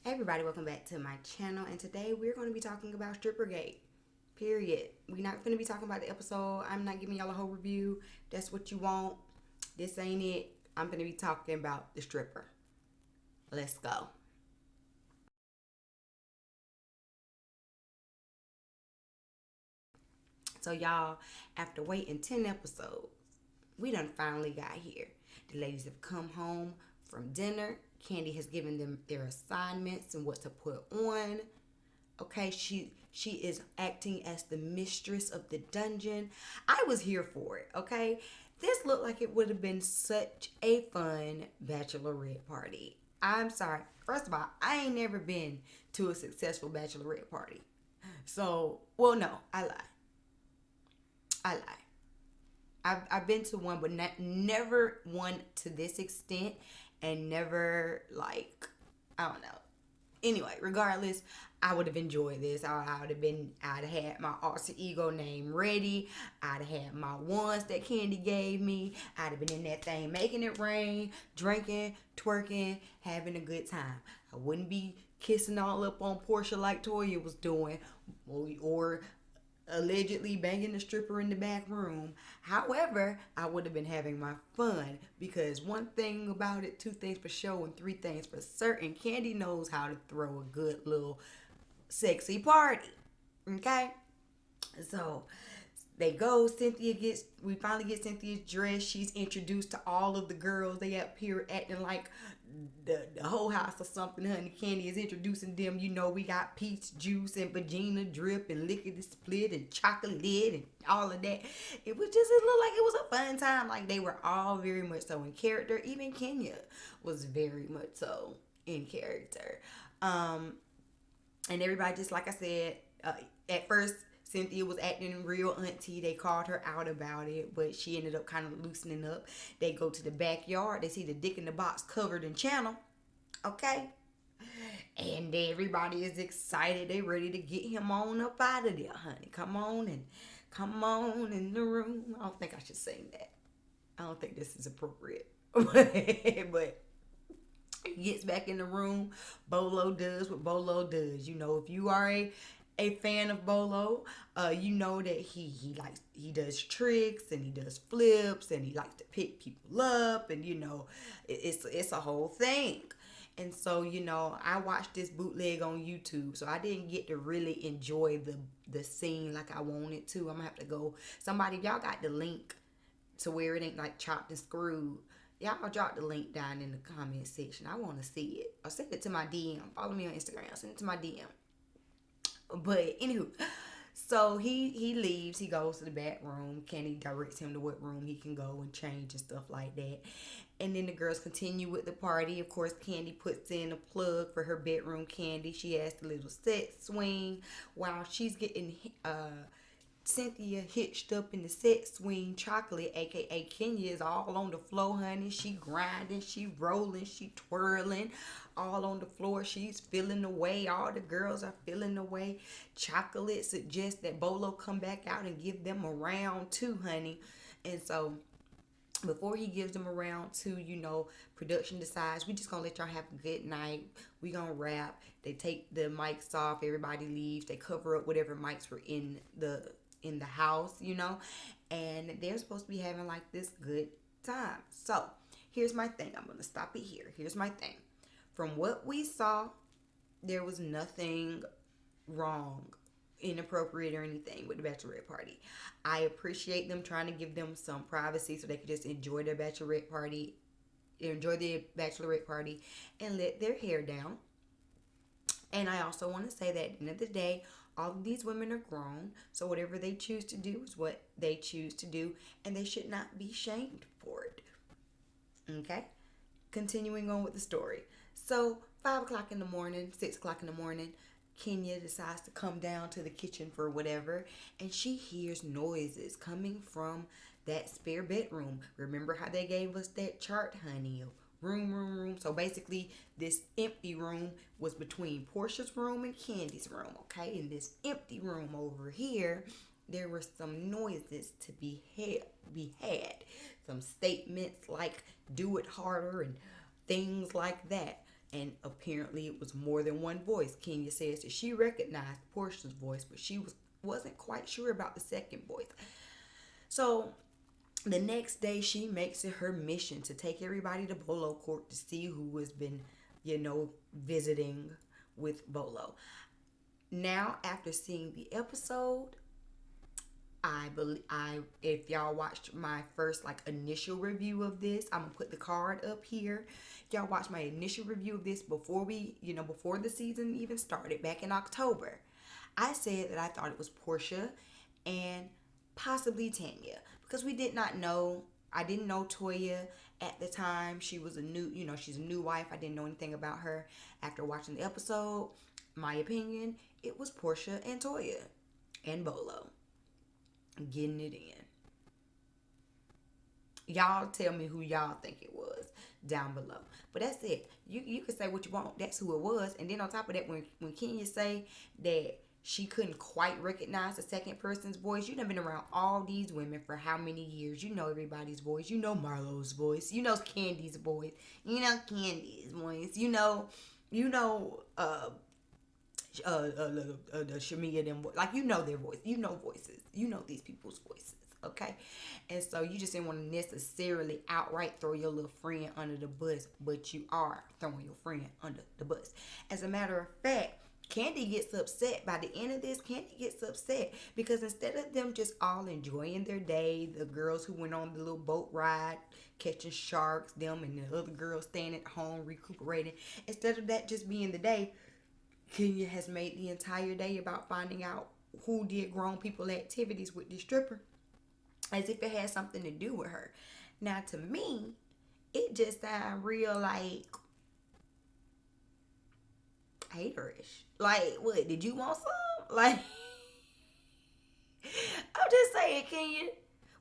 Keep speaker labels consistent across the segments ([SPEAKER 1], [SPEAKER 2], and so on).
[SPEAKER 1] Hey everybody, welcome back to my channel, and today we're going to be talking about Strippergate. Period. We're not going to be talking about the episode. I'm not giving y'all a whole review. That's what you want. This ain't it. I'm going to be talking about the stripper. Let's go. So y'all, after waiting 10 episodes, we done finally got here. The ladies have come home from dinner. Candy has given them their assignments and what to put on. Okay, she is acting as the mistress of the dungeon. I was here for it, okay? This looked like it would have been such a fun bachelorette party. I'm sorry. First of all, I ain't never been to a successful bachelorette party. So, well, no, I lie. I lie. I've been to one, but never one to this extent, and never like, I don't know. Anyway, regardless, I would have enjoyed this. I'd have had my alter ego name ready. I'd have had my ones that Candy gave me. I'd have been in that thing making it rain, drinking, twerking, having a good time. I wouldn't be kissing all up on Portia like Toya was doing, or allegedly banging the stripper in the back room. However, I would have been having my fun because one thing about it, two things for sure, and three things for certain. Candy knows how to throw a good little sexy party. Okay? So they go. We finally get Cynthia's dress. She's introduced to all of the girls. They up here acting like the whole house or something. Honey, Candy is introducing them. You know, we got peach juice and vagina drip and lickety split and chocolate and all of that. It looked like it was a fun time. Like they were all very much so in character. Even Kenya was very much so in character. And everybody, just like I said, at first Cynthia was acting real auntie. They called her out about it, but she ended up kind of loosening up. They go to the backyard. They see the dick in the box covered in channel. Okay? And everybody is excited. They ready to get him on up out of there, honey. Come on in the room. I don't think I should sing that. I don't think this is appropriate. But he gets back in the room. Bolo does what Bolo does. You know, if you are a fan of Bolo, you know that he does tricks and he does flips and he likes to pick people up, and you know it's a whole thing. And so, you know, I watched this bootleg on YouTube, so I didn't get to really enjoy the scene like I wanted to. I'm gonna have to go. Somebody, if y'all got the link to where it ain't like chopped and screwed, y'all drop the link down in the comment section. I want to see it. Or send it to my DM. Follow me on Instagram. Send it to my DM. But anywho, so he leaves. He goes to the back room. Candy directs him to what room he can go and change and stuff like that. And then the girls continue with the party. Of course, Candy puts in a plug for her bedroom candy. She has the little set swing while she's getting Cynthia hitched up in the set swing. Chocolate, aka Kenya, is all on the floor, honey. She grinding, she rolling, she twirling, all on the floor. She's feeling the way. All the girls are feeling the way. Chocolate suggests that Bolo come back out and give them a round too, honey. And so before he gives them a round two, you know, production decides we just gonna let y'all have a good night. We gonna wrap. They take the mics off. Everybody leaves. They cover up whatever mics were in the house, you know, and they're supposed to be having like this good time. So here's my thing. I'm gonna stop it here. Here's my thing. From what we saw, there was nothing wrong, inappropriate, or anything with the bachelorette party. I appreciate them trying to give them some privacy so they could just enjoy their bachelorette party, and let their hair down. And I also want to say that at the end of the day, all of these women are grown, so whatever they choose to do is what they choose to do, and they should not be shamed for it. Okay? Continuing on with the story. So, 5 o'clock in the morning, 6 o'clock in the morning, Kenya decides to come down to the kitchen for whatever, and she hears noises coming from that spare bedroom. Remember how they gave us that chart, honey? Room. So basically, this empty room was between Portia's room and Candy's room, okay? In this empty room over here, there were some noises to be had. Some statements like "do it harder" and things like that. And apparently it was more than one voice. Kenya says that she recognized Portia's voice, but she wasn't quite sure about the second voice. So the next day, she makes it her mission to take everybody to Bolo Court to see who has been, visiting with Bolo. Now, after seeing the episode, I believe if y'all watched my first initial review of this, I'm gonna put the card up here. Y'all watched my initial review of this before before the season even started back in October. I said that I thought it was Portia and possibly Tanya because we did not know. I didn't know Toya at the time. She was she's a new wife. I didn't know anything about her. After watching the episode, my opinion, it was Portia and Toya and Bolo getting it in. Y'all tell me who y'all think it was down below. But that's it. You can say what you want. That's who it was. And then on top of that, when Kenya say that she couldn't quite recognize the second person's voice, you've been around all these women for how many years? You know everybody's voice. You know Marlo's voice. You know Candy's voice. You know Candy's voice. You know the Shamia them, you know their voice, you know voices, you know these people's voices, okay? And so you just didn't want to necessarily outright throw your little friend under the bus, but you are throwing your friend under the bus. As a matter of fact, Candy gets upset. By the end of this, Candy gets upset because instead of them just all enjoying their day, the girls who went on the little boat ride, catching sharks, them and the other girls staying at home recuperating, instead of that just being the day, Kenya has made the entire day about finding out who did grown people activities with this stripper, as if it had something to do with her. Now, to me, it just sounds real haterish. What? Did you want some? I'm just saying, Kenya.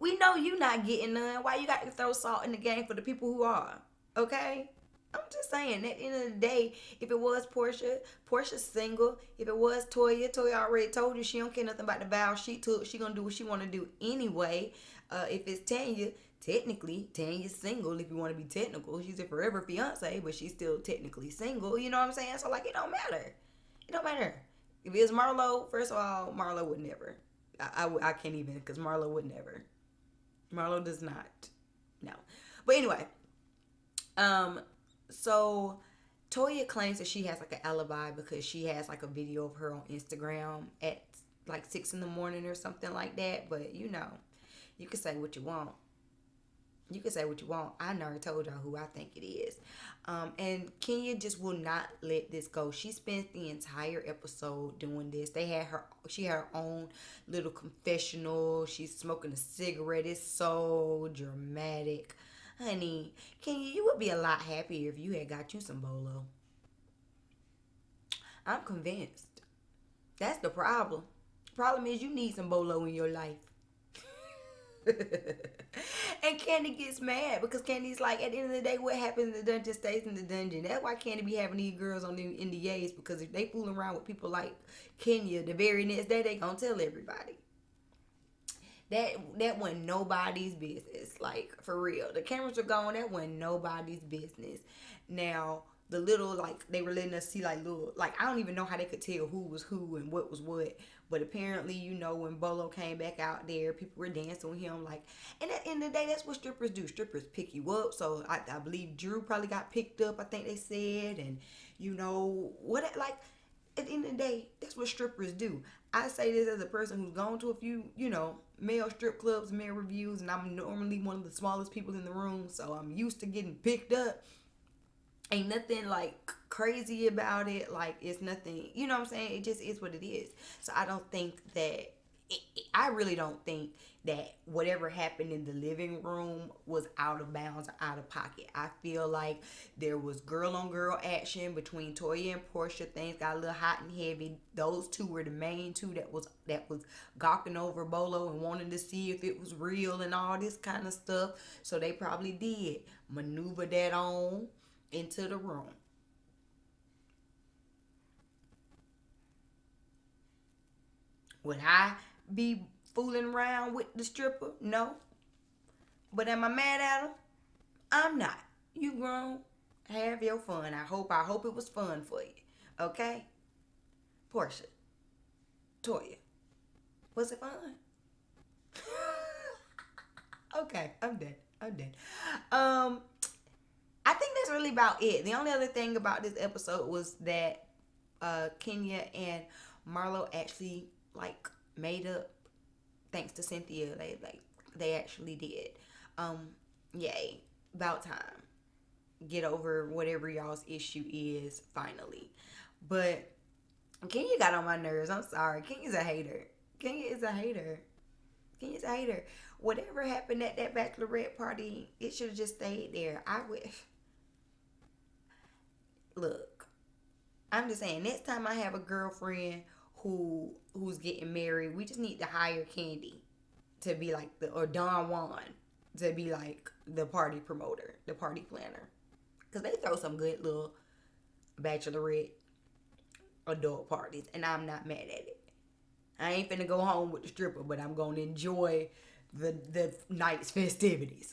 [SPEAKER 1] We know you not getting none. Why you got to throw salt in the game for the people who are? Okay? I'm just saying, at the end of the day, if it was Portia's single. If it was Toya already told you she don't care nothing about the vow she took. She gonna do what she want to do anyway. If it's Tanya, technically, Tanya's single. If you want to be technical, she's a forever fiance, but she's still technically single. You know what I'm saying? So, it don't matter. It don't matter. If it's Marlo, first of all, Marlo would never. I can't even, because Marlo would never. Marlo does not. No. But anyway, so Toya claims that she has an alibi because she has a video of her on Instagram at 6 in the morning or something like that. But you can say what you want. You can say what you want. I never told y'all who I think it is. And Kenya just will not let this go. She spent the entire episode doing this. She had her own little confessional. She's smoking a cigarette. It's so dramatic. Honey, Kenya, you would be a lot happier if you had got you some Bolo. I'm convinced. That's the problem. Problem is you need some Bolo in your life. And Candy gets mad because Candy's at the end of the day, what happens in the dungeon stays in the dungeon. That's why Candy be having these girls on the NDAs, because if they fooling around with people like Kenya, the very next day they gonna tell everybody. That wasn't nobody's business. For real. The cameras were gone. That wasn't nobody's business. Now, the little, they were letting us see, little, I don't even know how they could tell who was who and what was what. But apparently, when Bolo came back out there, people were dancing with him. And at the end of the day, that's what strippers do. Strippers pick you up. So, I believe Drew probably got picked up, I think they said. And, at the end of the day, that's what strippers do. I say this as a person who's gone to a few, male strip clubs, male reviews, and I'm normally one of the smallest people in the room, so I'm used to getting picked up. Ain't nothing crazy about it. It's nothing, you know what I'm saying? It just is what it is. So I don't think that, I really don't think that whatever happened in the living room was out of bounds or out of pocket. I feel like there was girl on girl action between Toya and Portia. Things got a little hot and heavy. Those two were the main two that was gawking over Bolo and wanting to see if it was real and all this kind of stuff. So they probably did maneuver that on into the room. Would I be fooling around with the stripper? No. But am I mad at him? I'm not. You grown. Have your fun. I hope it was fun for you. Okay? Portia, Toya, was it fun? Okay, I'm done. I'm done. I think that's really about it. The only other thing about this episode was that Kenya and Marlo actually like made up thanks to Cynthia. They actually did. Yay. About time. Get over whatever y'all's issue is finally. But Kenya got on my nerves. I'm sorry. Kenya's a hater. Kenya is a hater. Kenya's a hater. Whatever happened at that bachelorette party, it should have just stayed there. I wish. Look, I'm just saying. Next time I have a girlfriend who's getting married, we just need to hire Candy to be like or Don Juan to be like the party promoter, the party planner, because they throw some good little bachelorette adult parties, and I'm not mad at it. I ain't finna go home with the stripper, but I'm gonna enjoy the night's festivities.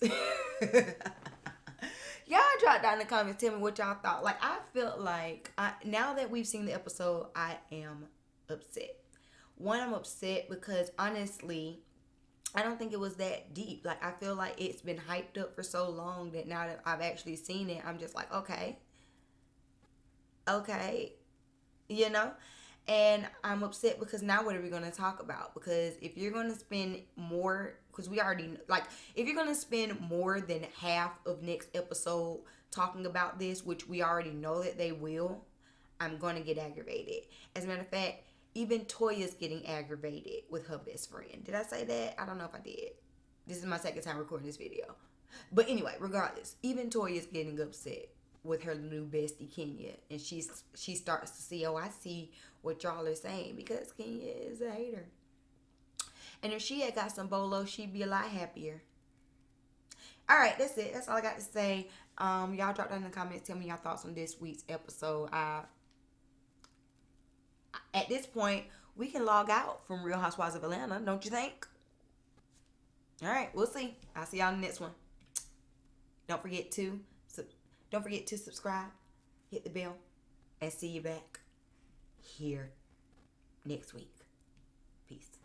[SPEAKER 1] Y'all drop down in the comments, tell me what y'all thought. Like, I felt like now that we've seen the episode, I am upset. One, I'm upset because honestly, I don't think it was that deep. Like, I feel like it's been hyped up for so long that now that I've actually seen it, I'm just like, okay, you know? And I'm upset because now what are we going to talk about? Because if you're going to spend more, because we already, like, if you're going to spend more than half of next episode talking about this, which we already know that they will, I'm going to get aggravated. As a matter of fact, even Toya's getting aggravated with her best friend. Did I say that? I don't know if I did. This is my second time recording this video. But anyway, regardless, even Toya's getting upset with her new bestie Kenya, and she starts to see, oh, I see what y'all are saying, because Kenya is a hater. And if she had got some BOLO, she'd be a lot happier. All right, that's it. That's all I got to say. Y'all drop down in the comments, tell me your thoughts on this week's episode. At this point, we can log out from Real Housewives of Atlanta, don't you think? All right, we'll see. I'll see y'all in the next one. Don't forget to subscribe, hit the bell, and see you back here next week. Peace.